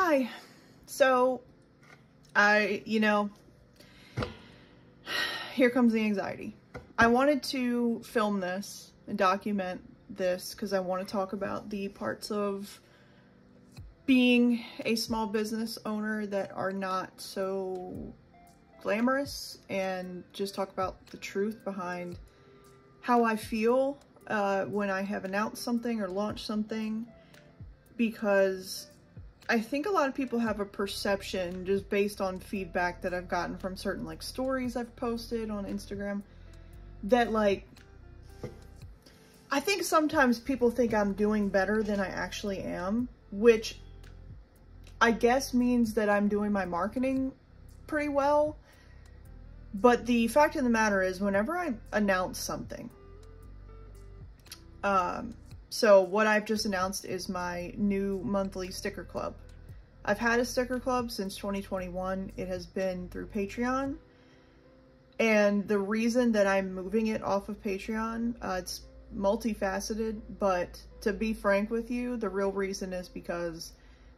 Hi. So, here comes the anxiety. I wanted to film this and document this because I want to talk about the parts of being a small business owner that are not so glamorous, and just talk about the truth behind how I feel when I have announced something or launched something, because I think a lot of people have a perception just based on feedback that I've gotten from certain like stories I've posted on Instagram that like, I think sometimes people think I'm doing better than I actually am, which I guess means that I'm doing my marketing pretty well. But the fact of the matter is, whenever I announce something, so what I've just announced is my new monthly sticker club. I've had a sticker club since 2021. It has been through Patreon. And the reason that I'm moving it off of Patreon, it's multifaceted, but to be frank with you, the real reason is because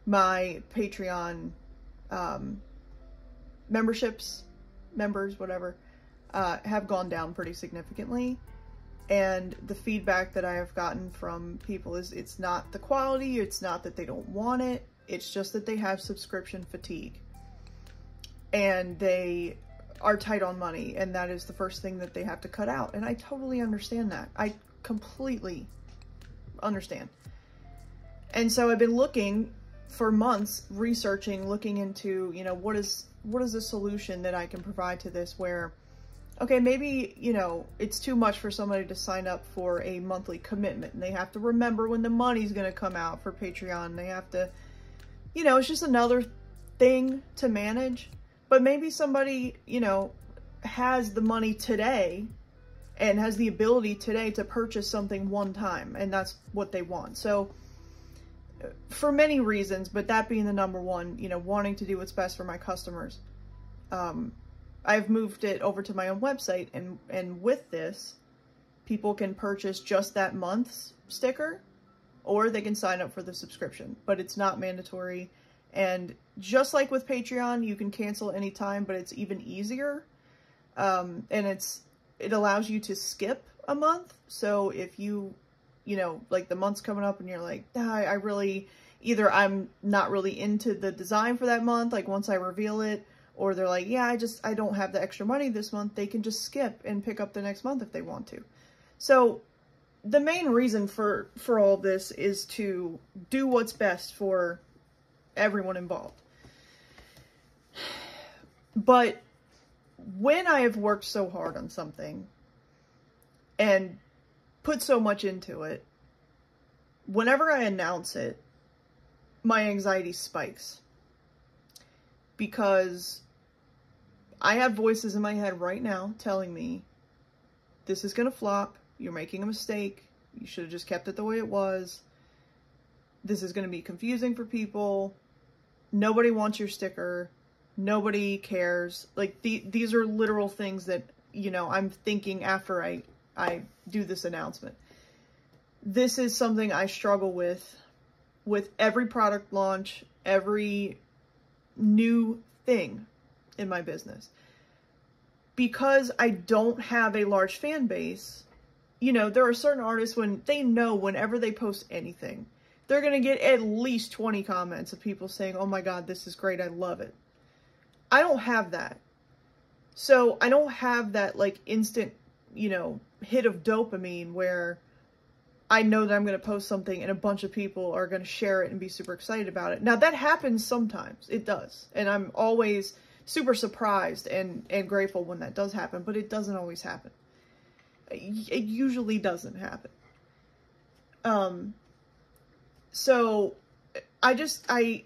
my Patreon members, whatever, have gone down pretty significantly. And the feedback that I have gotten from people is it's not the quality, it's not that they don't want it, it's just that they have subscription fatigue. And they are tight on money, and that is the first thing that they have to cut out. And I totally understand that. I completely understand. And so I've been looking for months, researching, looking into, you know, what is a solution that I can provide to this where, okay, maybe, you know, it's too much for somebody to sign up for a monthly commitment, and they have to remember when the money's going to come out for Patreon. They have to, you know, it's just another thing to manage. But maybe somebody, you know, has the money today and has the ability today to purchase something one time, and that's what they want. So for many reasons, but that being the number one, you know, wanting to do what's best for my customers, I've moved it over to my own website, and with this, people can purchase just that month's sticker, or they can sign up for the subscription, but it's not mandatory. And just like with Patreon, you can cancel anytime, but it's even easier. And it allows you to skip a month. So if you know, like the month's coming up and you're like, I really, either I'm not really into the design for that month, like once I reveal it, or they're like, yeah, I don't have the extra money this month, they can just skip and pick up the next month if they want to. So the main reason for all this is to do what's best for everyone involved. But when I have worked so hard on something and put so much into it, whenever I announce it, my anxiety spikes, because I have voices in my head right now telling me, this is going to flop, you're making a mistake, you should have just kept it the way it was, this is going to be confusing for people, nobody wants your sticker, nobody cares. Like, these are literal things that, you know, I'm thinking after I do this announcement. This is something I struggle with every product launch, every new thing in my business. Because I don't have a large fan base, you know, there are certain artists when they know whenever they post anything, they're going to get at least 20 comments of people saying, oh my God, this is great, I love it. I don't have that. So I don't have that like instant, you know, hit of dopamine where I know that I'm going to post something and a bunch of people are going to share it and be super excited about it. Now that happens sometimes, it does. And I'm always super surprised and grateful when that does happen, but it doesn't always happen. It usually doesn't happen. So I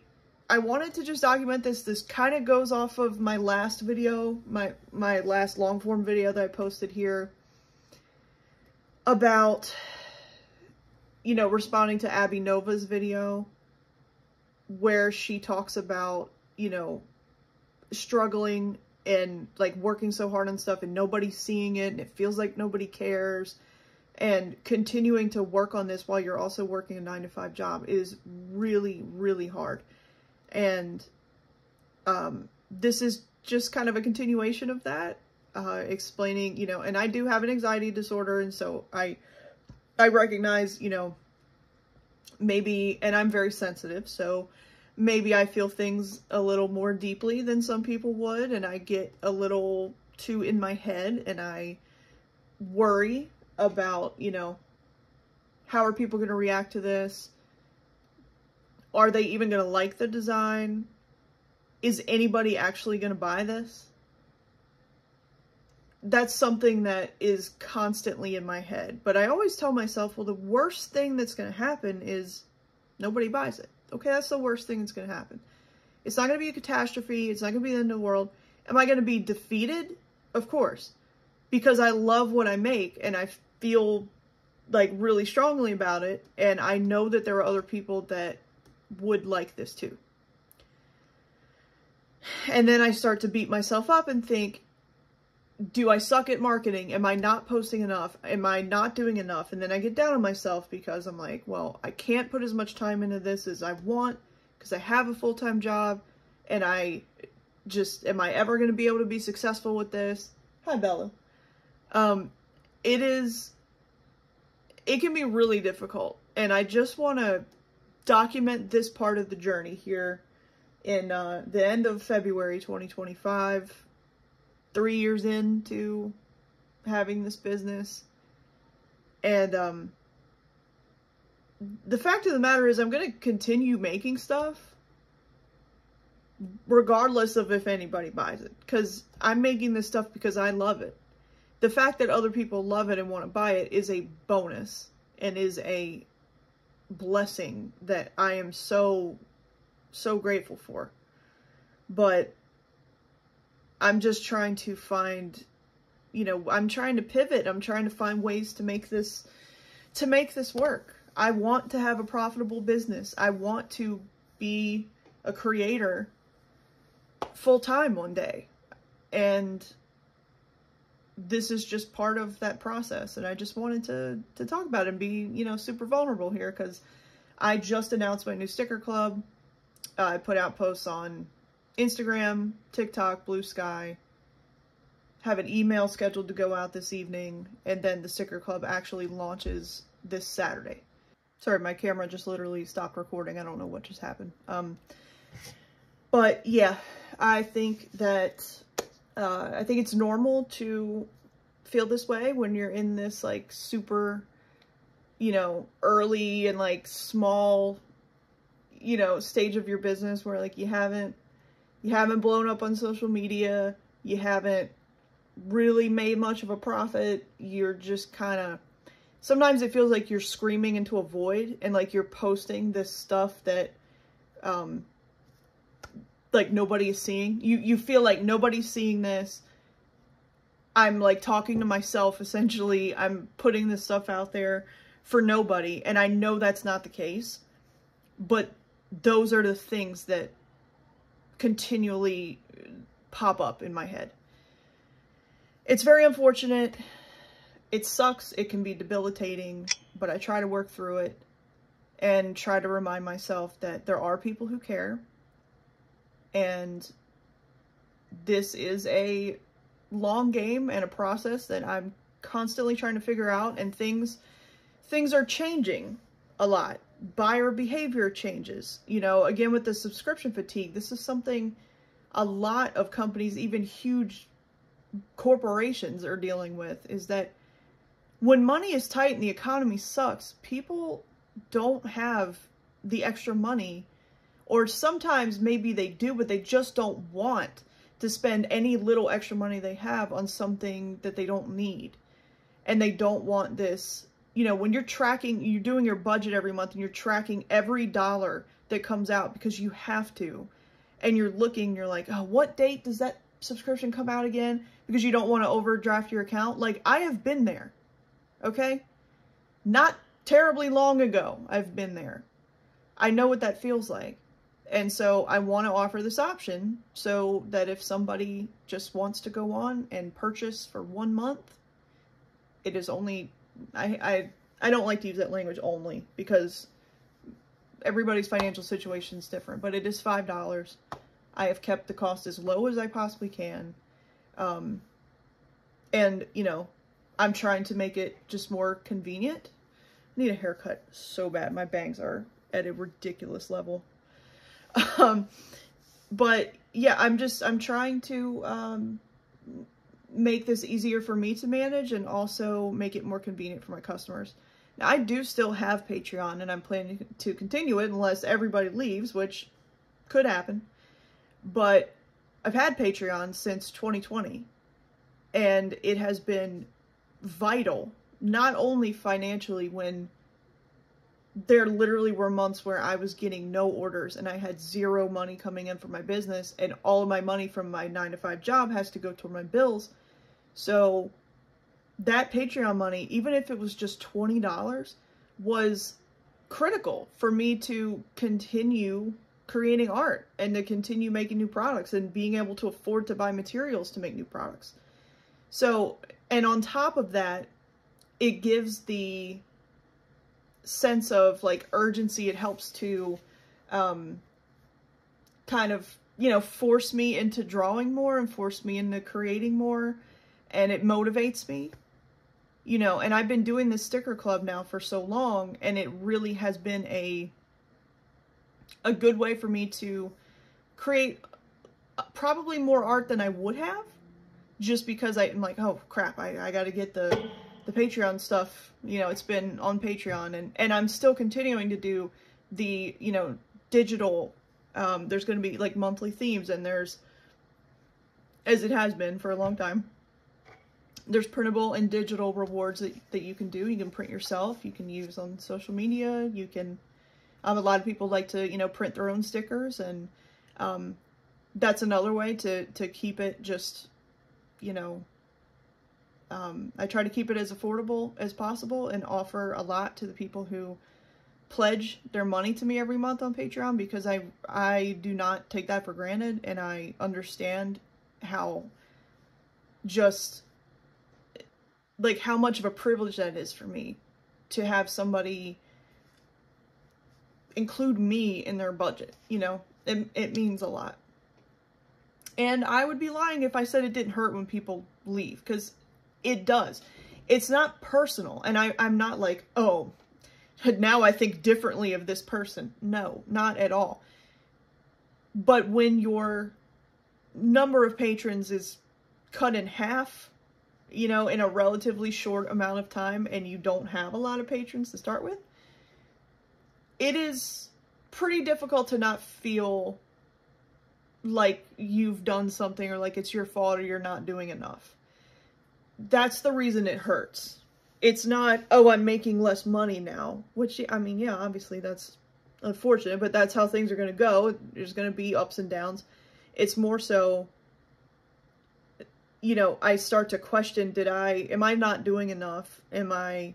wanted to just document this. This kind of goes off of my last video, my last long form video that I posted here about, you know, responding to Abby Nova's video where she talks about, you know, struggling and like working so hard on stuff and nobody's seeing it and it feels like nobody cares, and continuing to work on this while you're also working a 9-to-5 job is really, really hard. And this is just kind of a continuation of that, explaining, you know, and I do have an anxiety disorder, and so I recognize, you know, maybe, and I'm very sensitive, so maybe I feel things a little more deeply than some people would, and I get a little too in my head, and I worry about, you know, how are people going to react to this? Are they even going to like the design? Is anybody actually going to buy this? That's something that is constantly in my head. But I always tell myself, well, the worst thing that's going to happen is nobody buys it. Okay, that's the worst thing that's going to happen. It's not going to be a catastrophe. It's not going to be the end of the world. Am I going to be defeated? Of course. Because I love what I make and I feel like really strongly about it. And I know that there are other people that would like this too. And then I start to beat myself up and think, do I suck at marketing? Am I not posting enough? Am I not doing enough? And then I get down on myself because I'm like, well, I can't put as much time into this as I want because I have a full-time job, and I just, am I ever going to be able to be successful with this? Hi, Bella. It can be really difficult, and I just want to document this part of the journey here in the end of February 2025. 3 years into having this business. And the fact of the matter is I'm going to continue making stuff regardless of if anybody buys it, because I'm making this stuff because I love it. The fact that other people love it and want to buy it is a bonus and is a blessing that I am so grateful for. But I'm just trying to find, you know, I'm trying to pivot. I'm trying to find ways to make this work. I want to have a profitable business. I want to be a creator full-time one day. And this is just part of that process. And I just wanted to talk about it and be, you know, super vulnerable here, because I just announced my new sticker club. I put out posts on Instagram, TikTok, Blue Sky, have an email scheduled to go out this evening, and then the sticker club actually launches this Saturday. Sorry, my camera just literally stopped recording. I don't know what just happened. But yeah, I think that, I think it's normal to feel this way when you're in this like super, you know, early and like small, you know, stage of your business where like you haven't blown up on social media, you haven't really made much of a profit, you're just kind of, sometimes it feels like you're screaming into a void and like you're posting this stuff that, like nobody is seeing. You feel like nobody's seeing this. I'm like talking to myself, essentially. I'm putting this stuff out there for nobody, and I know that's not the case, but those are the things that continually pop up in my head. It's very unfortunate. It sucks. It can be debilitating, but I try to work through it and try to remind myself that there are people who care, and this is a long game and a process that I'm constantly trying to figure out, and things are changing a lot. Buyer behavior changes. You know, again, with the subscription fatigue, this is something a lot of companies, even huge corporations, are dealing with, is that when money is tight and the economy sucks, people don't have the extra money, or sometimes maybe they do, but they just don't want to spend any little extra money they have on something that they don't need. And they don't want this, you know, when you're tracking, you're doing your budget every month and you're tracking every dollar that comes out because you have to, and you're looking, you're like, oh, what date does that subscription come out again? Because you don't want to overdraft your account. Like, I have been there, okay? Not terribly long ago, I've been there. I know what that feels like. And so I want to offer this option so that if somebody just wants to go on and purchase for 1 month, it is only, I don't like to use that language only, because everybody's financial situation is different, but it is $5. I have kept the cost as low as I possibly can. And, you know, I'm trying to make it just more convenient. I need a haircut so bad. My bangs are at a ridiculous level. But yeah, I'm trying to, make this easier for me to manage and also make it more convenient for my customers. Now, I do still have Patreon, and I'm planning to continue it unless everybody leaves, which could happen. But I've had Patreon since 2020, and it has been vital, not only financially, when there literally were months where I was getting no orders and I had zero money coming in from my business, and all of my money from my 9-to-5 job has to go toward my bills. So that Patreon money, even if it was just $20, was critical for me to continue creating art and to continue making new products and being able to afford to buy materials to make new products. So, and on top of that, it gives the sense of like urgency. It helps to kind of, you know, force me into drawing more and force me into creating more, and it motivates me, you know. And I've been doing this sticker club now for so long, and it really has been a good way for me to create probably more art than I would have, just because I'm like, oh crap, I got to get the Patreon stuff, you know. It's been on Patreon, and I'm still continuing to do the, you know, digital, there's going to be like monthly themes, and there's, as it has been for a long time, there's printable and digital rewards that you can do. You can print yourself, you can use on social media, you can, a lot of people like to, you know, print their own stickers, and that's another way to keep it just, you know, I try to keep it as affordable as possible and offer a lot to the people who pledge their money to me every month on Patreon, because I do not take that for granted, and I understand how just like how much of a privilege that is for me to have somebody include me in their budget, you know. It means a lot. And I would be lying if I said it didn't hurt when people leave, because it does. It's not personal, and I'm not like, oh, now I think differently of this person. No, not at all. But when your number of patrons is cut in half, you know, in a relatively short amount of time, and you don't have a lot of patrons to start with, it is pretty difficult to not feel like you've done something, or like it's your fault, or you're not doing enough. That's the reason it hurts. It's not, oh, I'm making less money now, which, I mean, yeah, obviously that's unfortunate, but that's how things are going to go. There's going to be ups and downs. It's more so, you know, I start to question, am I not doing enough? Am I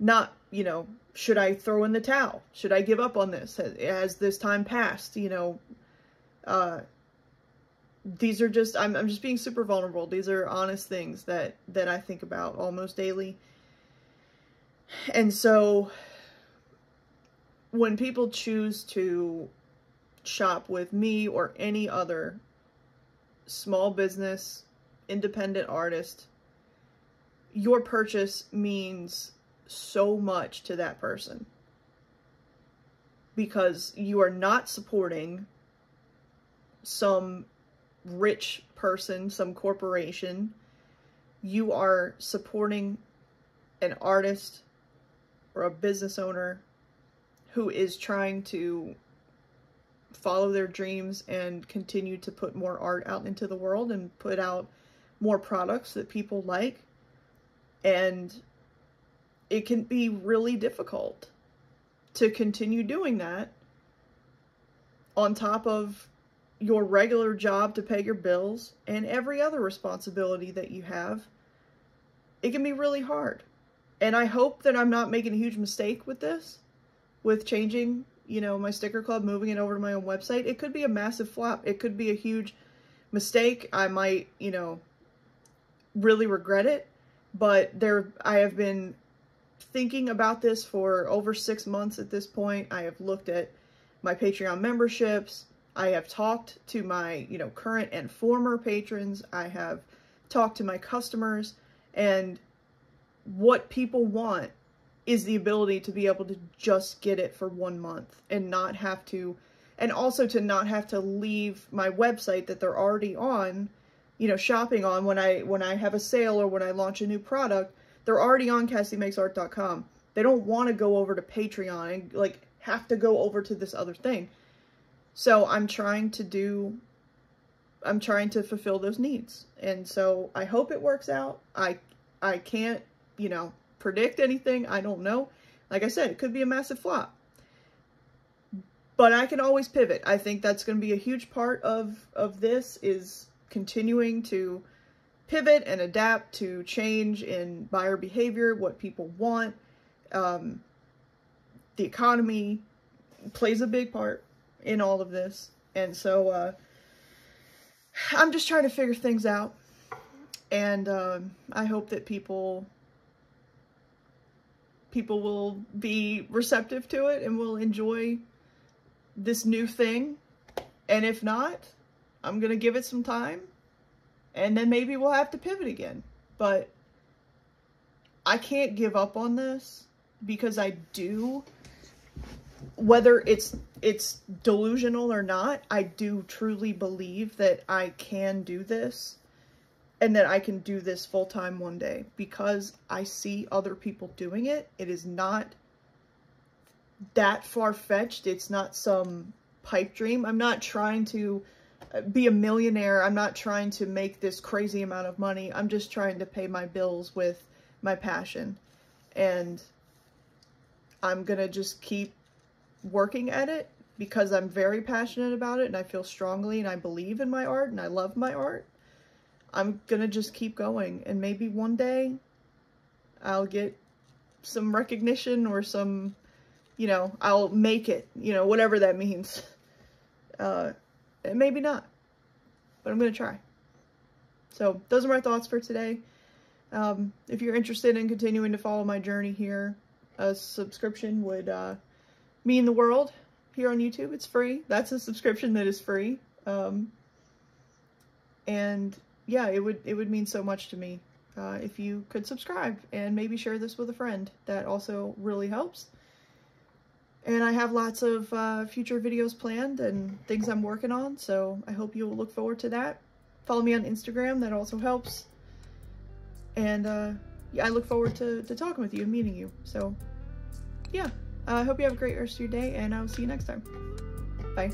not, you know, should I throw in the towel? Should I give up on this? Has this time passed? You know, these are just, I'm just being super vulnerable. These are honest things that I think about almost daily. And so when people choose to shop with me or any other small business, independent artist, your purchase means so much to that person, because you are not supporting some rich person, some corporation. You are supporting an artist or a business owner who is trying to follow their dreams and continue to put more art out into the world and put out more products that people like. And it can be really difficult to continue doing that on top of your regular job to pay your bills and every other responsibility that you have. It can be really hard. And I hope that I'm not making a huge mistake with this, with changing, you know, my sticker club, moving it over to my own website. It could be a massive flop. It could be a huge mistake. I might, you know, really regret it. But I have been thinking about this for over 6 months at this point. I have looked at my Patreon memberships. I have talked to my, you know, current and former patrons. I have talked to my customers, and what people want is the ability to be able to just get it for 1 month and not have to, and also to not have to leave my website that they're already on, you know, shopping on when I have a sale or when I launch a new product. They're already on CassieMakesArt.com. They don't want to go over to Patreon and like have to go over to this other thing. So I'm trying to fulfill those needs. And so I hope it works out. I can't, you know, predict anything. I don't know. Like I said, it could be a massive flop. But I can always pivot. I think that's going to be a huge part of this, is continuing to pivot and adapt to change in buyer behavior, what people want. The economy plays a big part in all of this. And so I'm just trying to figure things out. And I hope that people will be receptive to it and will enjoy this new thing. And if not, I'm going to give it some time, and then maybe we'll have to pivot again. But I can't give up on this, because I do, whether it's delusional or not, I do truly believe that I can do this, and that I can do this full time one day, because I see other people doing it. It is not that far-fetched. It's not some pipe dream. I'm not trying to be a millionaire. I'm not trying to make this crazy amount of money. I'm just trying to pay my bills with my passion. And I'm gonna just keep working at it, because I'm very passionate about it, and I feel strongly, and I believe in my art, and I love my art. I'm gonna just keep going, and maybe one day I'll get some recognition, or some, you know, I'll make it, you know, whatever that means. And maybe not, but I'm gonna try. So those are my thoughts for today. If you're interested in continuing to follow my journey here, a subscription would mean the world here on YouTube. It's free. That's a subscription that is free. And yeah, it would mean so much to me if you could subscribe and maybe share this with a friend. That also really helps. And I have lots of future videos planned and things I'm working on, so I hope you'll look forward to that. Follow me on Instagram, that also helps. And yeah, I look forward to talking with you and meeting you. So yeah, I hope you have a great rest of your day, and I'll see you next time. Bye.